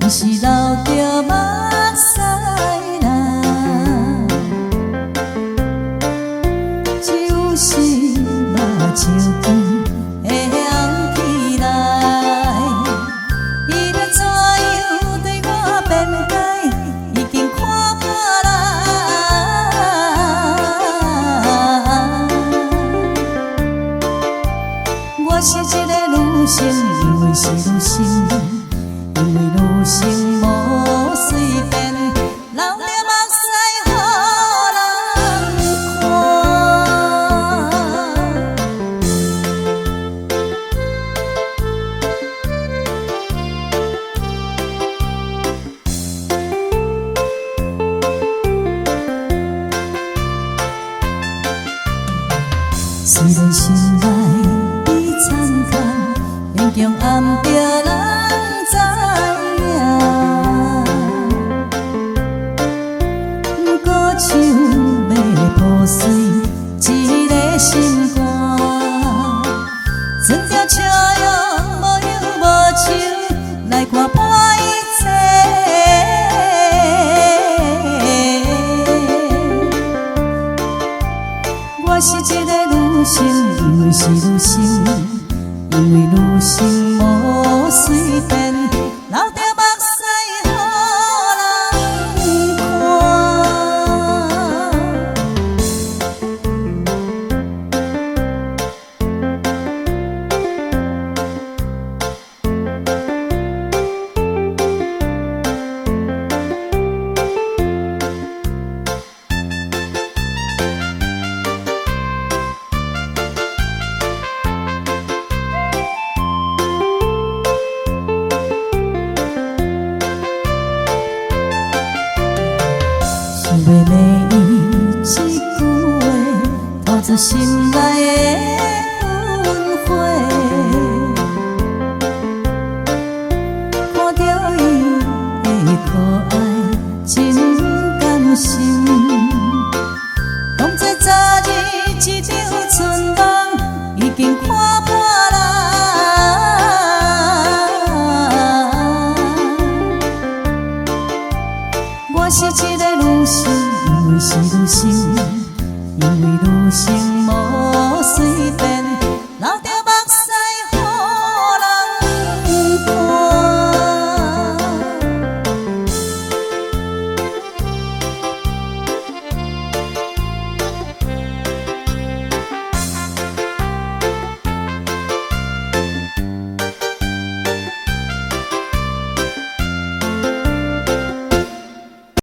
是流着目屎人，就是目睭边会红起来。伊要怎样对我辩解，已经看破人。我是一个女性，因为是女性。因为女性无随便流着目屎，予人看。虽然心内已残缺，勉强暗着人知。像要破碎一个心肝，船条笑容无忧无愁，来看破一切。我是一个女性，因为是女性，因为女性无随便流着目屎，予人想要问伊一句话，吐出心内的阮火。看着伊的可爱，真甘心。当作昨日一场春梦，已经看破人。我是一个女性，因为是女性，因为女性无随便。